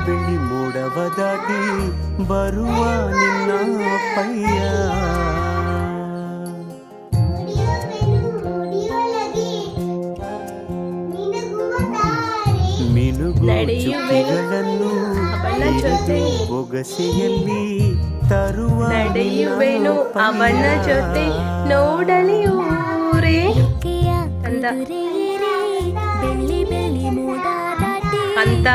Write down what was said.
ಬೆಳ್ಳಿ ಮೋಡವ ದಾಟಿ ಬರುವ ನಿನ್ನ ಪಯ್ಯ ಮಿನುಗು ಚುಕ್ಕಿಗಳನ್ನು ಹಿಡಿದು ಬೊಗಸೆಯಲ್ಲಿ ತರುವ ನಡೆಯುವೆನು ಅವನ ಜೊತೆ ನೋಡಲಿ ಊರೇ ಅಂತ